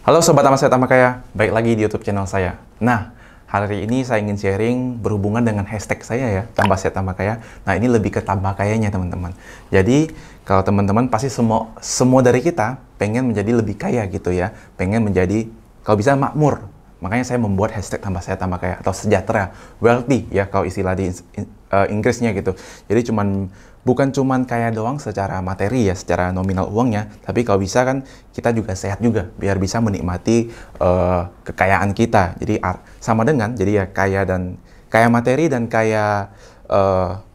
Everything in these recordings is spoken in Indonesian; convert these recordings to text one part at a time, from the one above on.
Halo Sobat Amat Tambah Kaya, baik lagi di YouTube channel saya. Nah, hari ini saya ingin sharing berhubungan dengan hashtag saya ya, Tambah Sehat Tambah Kaya. Nah, ini lebih ke tambah kayanya teman-teman. Jadi, kalau teman-teman pasti semua dari kita pengen menjadi lebih kaya gitu ya, pengen menjadi kalau bisa makmur. Makanya saya membuat hashtag Tambah Sehat Tambah Kaya atau sejahtera, wealthy ya kalau istilah di Inggrisnya gitu. Jadi bukan cuman kaya doang secara materi ya, secara nominal uangnya, tapi kalau bisa kan kita juga sehat juga, biar bisa menikmati kekayaan kita. Jadi sama dengan, jadi ya kaya materi dan kaya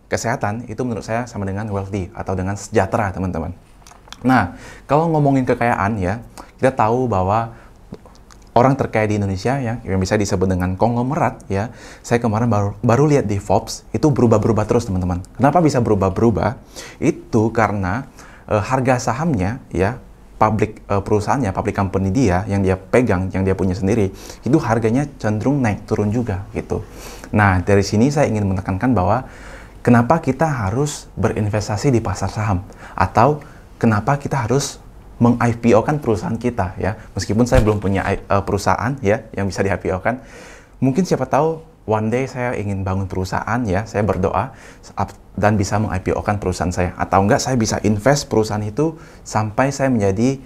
kesehatan itu menurut saya sama dengan wealthy atau dengan sejahtera teman-teman. Nah, kalau ngomongin kekayaan ya, kita tahu bahwa orang terkaya di Indonesia ya, yang bisa disebut dengan konglomerat ya. Saya kemarin baru lihat di Forbes, itu berubah-berubah terus teman-teman. Kenapa bisa berubah-berubah? Itu karena harga sahamnya ya, perusahaannya, public company dia yang dia pegang, yang dia punya sendiri, itu harganya cenderung naik turun juga gitu. Nah, dari sini saya ingin menekankan bahwa kenapa kita harus berinvestasi di pasar saham, atau kenapa kita harus meng-IPO-kan perusahaan kita ya. Meskipun saya belum punya perusahaan ya yang bisa di-IPO-kan. Mungkin siapa tahu one day saya ingin bangun perusahaan ya, saya berdoa dan bisa meng-IPO-kan perusahaan saya. Atau enggak saya bisa invest perusahaan itu sampai saya menjadi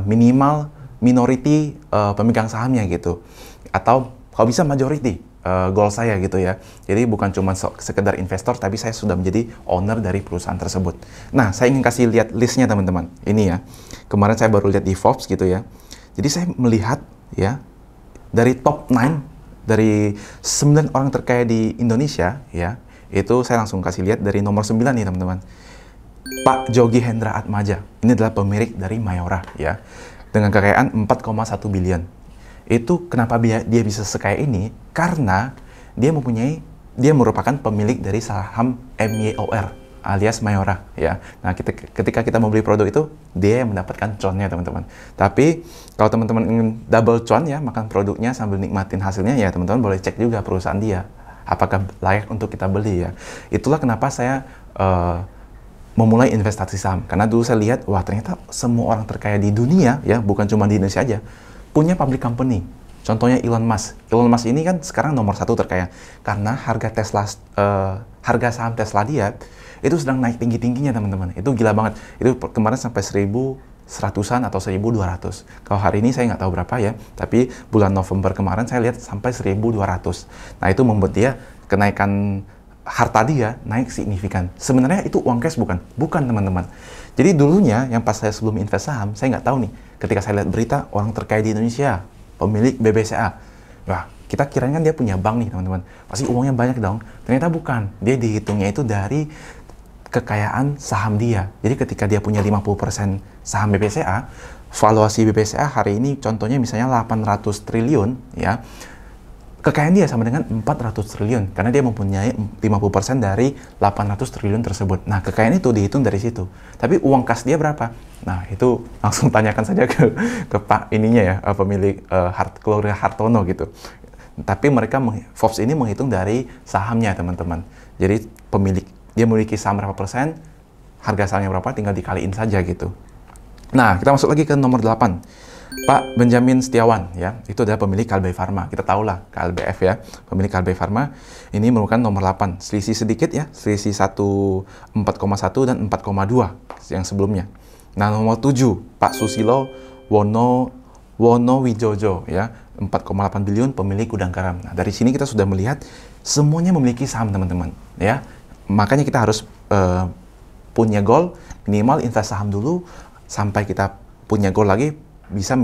minimal minority pemegang sahamnya gitu. Atau kalau bisa majority goal saya gitu ya. Jadi bukan cuma sekedar investor, tapi saya sudah menjadi owner dari perusahaan tersebut. Nah, saya ingin kasih lihat listnya teman-teman. Ini ya, kemarin saya baru lihat di Forbes gitu ya. Jadi saya melihat ya, dari top 9, dari 9 orang terkaya di Indonesia ya, itu saya langsung kasih lihat dari nomor 9 nih teman-teman. Pak Jogi Hendra Atmaja, ini adalah pemilik dari Mayora ya, dengan kekayaan 4,1 billion. Itu kenapa dia bisa sekaya ini? Karena dia merupakan pemilik dari saham MYOR alias Mayora ya. Nah, ketika kita membeli produk itu, dia yang mendapatkan cuannya teman-teman. Tapi kalau teman-teman ingin double cuan ya, makan produknya sambil nikmatin hasilnya ya, teman-teman boleh cek juga perusahaan dia apakah layak untuk kita beli ya. Itulah kenapa saya memulai investasi saham, karena dulu saya lihat, wah ternyata semua orang terkaya di dunia ya, bukan cuma di Indonesia aja, punya public company. Contohnya Elon Musk. Elon Musk ini kan sekarang nomor 1 terkaya karena harga saham Tesla dia itu sedang naik tinggi-tingginya teman-teman. Itu gila banget. Itu kemarin sampai 1.100-an atau 1.200. Kalau hari ini saya nggak tahu berapa ya, tapi bulan November kemarin saya lihat sampai 1.200. Nah, itu membuat dia kenaikan harta dia naik signifikan. Sebenarnya itu uang cash bukan? Bukan teman-teman. Jadi dulunya yang pas saya sebelum invest saham, saya nggak tahu nih. Ketika saya lihat berita orang terkaya di Indonesia, pemilik BBCA. Wah, kita kirain kan dia punya bank nih teman-teman. Pasti uangnya banyak dong. Ternyata bukan. Dia dihitungnya itu dari kekayaan saham dia. Jadi ketika dia punya 50% saham BBCA, valuasi BBCA hari ini contohnya misalnya 800 triliun ya. Kekayaan dia sama dengan 400 triliun karena dia mempunyai 50% dari 800 triliun tersebut. Nah, kekayaan itu dihitung dari situ. Tapi uang kas dia berapa? Nah, itu langsung tanyakan saja ke Pak ininya ya, pemilik keluarga Hartono gitu. Tapi Forbes ini menghitung dari sahamnya, teman-teman. Jadi dia memiliki saham berapa persen, harga sahamnya berapa, tinggal dikaliin saja gitu. Nah, kita masuk lagi ke nomor 8. Pak Benjamin Setiawan ya, itu adalah pemilik Kalbe Farma. Kita tahulah KLBF ya, pemilik Kalbe Farma. Ini merupakan nomor 8. Selisih sedikit ya, selisih 4,1 dan 4,2 yang sebelumnya. Nah, nomor 7, Pak Susilo Wonowijojo ya, 4,8 billion pemilik Gudang Garam. Nah, dari sini kita sudah melihat semuanya memiliki saham teman-teman ya. Makanya kita harus punya goal, minimal invest saham dulu sampai kita punya goal lagi bisa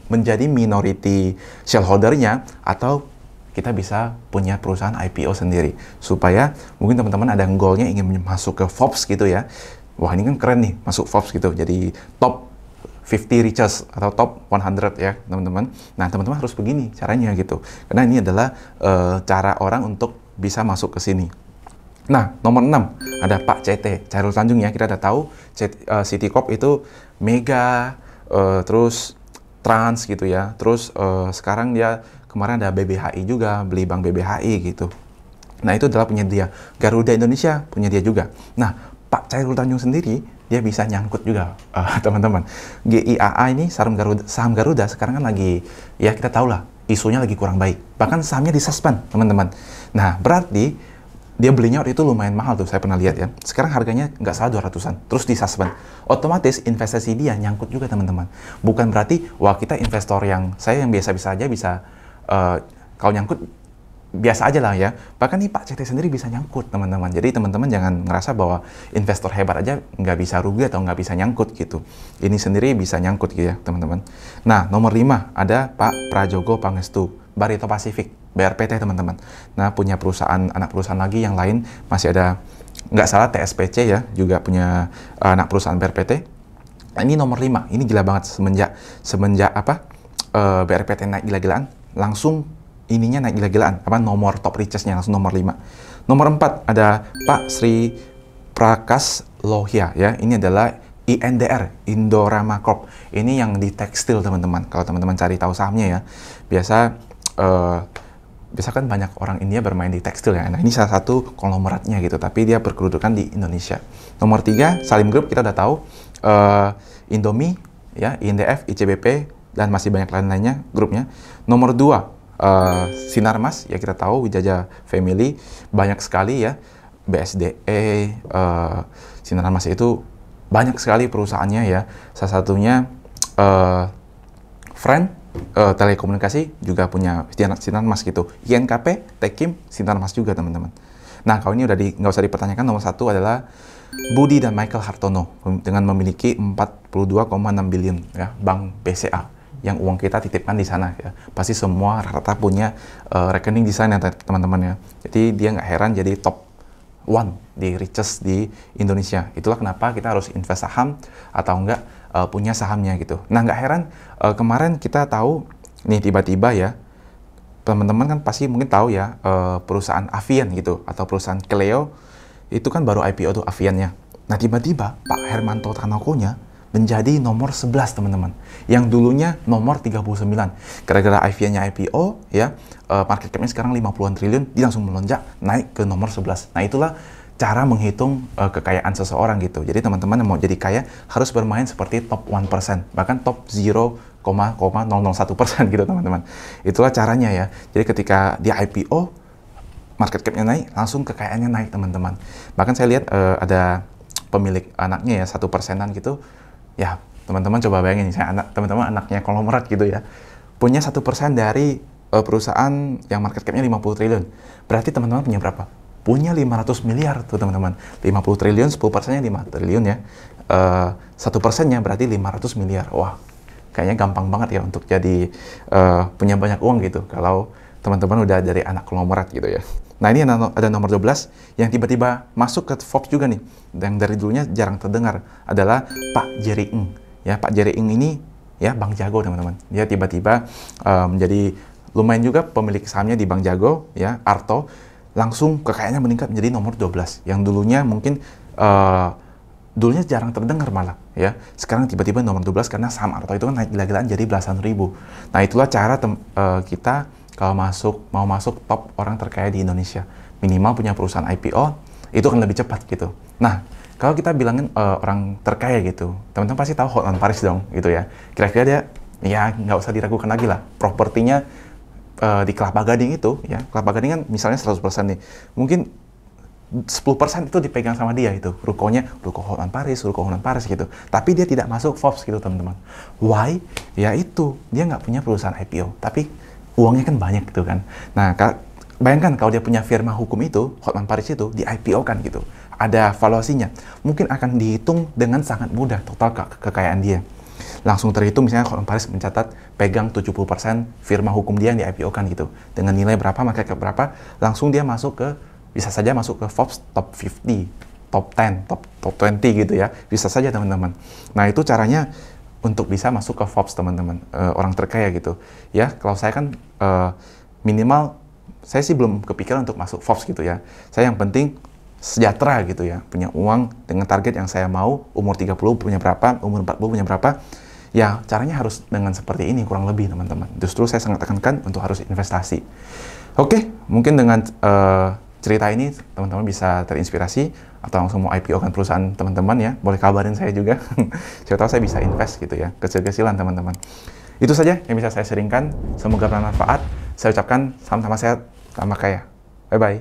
menjadi minority shareholder-nya, atau kita bisa punya perusahaan IPO sendiri. Supaya mungkin teman-teman ada goal-nya ingin masuk ke Forbes gitu ya. Wah, ini kan keren nih masuk Forbes gitu. Jadi top 50 richest atau top 100 ya teman-teman. Nah, teman-teman harus begini caranya gitu. Karena ini adalah cara orang untuk bisa masuk ke sini. Nah, nomor 6 ada Pak CT, Chairul Tanjung ya. Kita udah tahu Citicorp itu mega, terus Trans gitu ya. Terus sekarang dia kemarin ada BBHI juga, beli bank BBHI gitu. Nah, itu adalah punya dia. Garuda Indonesia punya dia juga. Nah, Pak Chairul Tanjung sendiri dia bisa nyangkut juga, teman-teman. GIAA ini saham Garuda sekarang kan lagi, ya kita tahu lah, isunya lagi kurang baik. Bahkan sahamnya disuspend, teman-teman. Nah, berarti dia belinya waktu itu lumayan mahal tuh, saya pernah lihat ya. Sekarang harganya nggak salah 200-an, terus disuspend. Otomatis investasi dia nyangkut juga, teman-teman. Bukan berarti, wah kita investor yang biasa-biasa aja bisa, kalau nyangkut, biasa aja lah ya. Bahkan nih Pak CT sendiri bisa nyangkut, teman-teman. Jadi teman-teman jangan ngerasa bahwa investor hebat aja nggak bisa rugi atau nggak bisa nyangkut gitu. Ini sendiri bisa nyangkut gitu ya, teman-teman. Nah, nomor 5 ada Pak Prajogo Pangestu, Barito Pacific, BRPT, teman-teman. Nah, punya anak perusahaan lagi yang lain, masih ada, nggak salah TSPC ya, juga punya anak perusahaan BRPT. Nah, ini nomor 5, ini gila banget semenjak BRPT naik gila-gilaan, langsung ininya naik gila-gilaan, nomor top richest-nya langsung nomor 5. Nomor 4 ada Pak Sri Prakas Lohia ya. Ini adalah INDR, Indorama Corp. Ini yang di tekstil, teman-teman. Kalau teman-teman cari tahu sahamnya ya. Biasa kan banyak orang India bermain di tekstil ya. Nah, ini salah satu konglomeratnya gitu, tapi dia berkedudukan di Indonesia. Nomor 3 Salim Group, kita udah tahu, Indomie ya, INDF, ICBP, dan masih banyak lain-lainnya grupnya. Nomor 2 Sinarmas, ya kita tahu Wijaya Family, banyak sekali ya, BSDE, Sinarmas itu banyak sekali perusahaannya ya. Salah satunya Friend Telekomunikasi juga punya Sinarmas gitu. INKP, Tekim, Sinarmas juga, teman-teman. Nah, kalau ini udah nggak usah dipertanyakan. Nomor 1 adalah Budi dan Michael Hartono dengan memiliki 42,6 billion ya, Bank BCA. Yang uang kita titipkan di sana ya. Pasti semua rata-rata punya rekening di sana, teman-teman ya. Jadi dia nggak heran jadi top 1 di richest di Indonesia. Itulah kenapa kita harus invest saham atau enggak punya sahamnya gitu. Nah, nggak heran kemarin kita tahu nih tiba-tiba ya, teman-teman kan pasti mungkin tahu ya, perusahaan Avian gitu atau perusahaan Cleo itu kan baru IPO tuh Aviannya. Nah, tiba-tiba Pak Hermanto Tanokonya menjadi nomor 11, teman-teman. Yang dulunya nomor 39. Gara-gara Aviannya IPO, ya, market cap-nya sekarang 50-an triliun, dia langsung melonjak, naik ke nomor 11. Nah, itulah cara menghitung kekayaan seseorang gitu. Jadi, teman-teman yang mau jadi kaya harus bermain seperti top 1%, bahkan top 0,001% gitu, teman-teman. Itulah caranya ya. Jadi, ketika dia IPO, market cap-nya naik, langsung kekayaannya naik, teman-teman. Bahkan saya lihat ada pemilik anaknya ya, 1%-an gitu. Ya, teman-teman coba bayangin, teman-teman anaknya konglomerat gitu ya, punya 1% dari perusahaan yang market cap-nya 50 triliun. Berarti teman-teman punya berapa? Punya 500 miliar tuh, teman-teman. 50 triliun, 10%-nya 5 triliun ya. 1%-nya berarti 500 miliar. Wah, kayaknya gampang banget ya untuk jadi punya banyak uang gitu, kalau teman-teman udah dari anak konglomerat gitu ya. Nah, ini ada nomor 12 yang tiba-tiba masuk ke Forbes juga nih, yang dari dulunya jarang terdengar, adalah Pak Jerry Ng. Ya, Pak Jerry Ng ini ya Bank Jago, teman-teman. Dia tiba-tiba menjadi lumayan juga pemilik sahamnya di Bank Jago, ya, Arto, langsung kekayaannya meningkat menjadi nomor 12. Yang dulunya mungkin dulunya jarang terdengar malah, ya. Sekarang tiba-tiba nomor 12 karena saham Arto itu kan naik gila-gilaan jadi belasan ribu. Nah, itulah cara kita kalau mau masuk top orang terkaya di Indonesia. Minimal punya perusahaan IPO, itu akan lebih cepat gitu. Nah, kalau kita bilangin orang terkaya gitu, teman-teman pasti tahu Hotman Paris dong gitu ya. Kira-kira dia, ya nggak usah diragukan lagi lah. Propertinya di Kelapa Gading itu, ya, Kelapa Gading kan misalnya 100% nih. Mungkin 10% itu dipegang sama dia itu. Ruko Hotman Paris gitu. Tapi dia tidak masuk Forbes gitu, teman-teman. Why? Ya itu, dia nggak punya perusahaan IPO. Tapi uangnya kan banyak gitu kan. Nah, bayangkan kalau dia punya firma hukum itu, Hotman Paris itu, di IPO kan gitu. Ada valuasinya. Mungkin akan dihitung dengan sangat mudah total kekayaan dia. Langsung terhitung misalnya Hotman Paris mencatat pegang 70% firma hukum dia yang di IPO kan gitu. Dengan nilai berapa, market cap berapa, langsung dia bisa saja masuk ke Forbes top 50, top 10, top 20 gitu ya. Bisa saja, teman-teman. Nah, itu caranya untuk bisa masuk ke Forbes, teman-teman, orang terkaya gitu ya. Kalau saya kan minimal saya sih belum kepikiran untuk masuk Forbes gitu ya. Saya yang penting sejahtera gitu ya, punya uang dengan target yang saya mau, umur 30 punya berapa, umur 40 punya berapa. Ya, caranya harus dengan seperti ini kurang lebih, teman-teman. Justru saya sangat tekankan untuk harus investasi. Oke, mungkin dengan cerita ini teman-teman bisa terinspirasi. atau langsung mau IPO kan perusahaan teman-teman ya, boleh kabarin saya juga. Siapa tahu saya bisa invest gitu ya, kecil-kecilan teman-teman. Itu saja yang bisa saya sharingkan. Semoga bermanfaat. Saya ucapkan salam tambah sehat, tambah kaya. Bye-bye.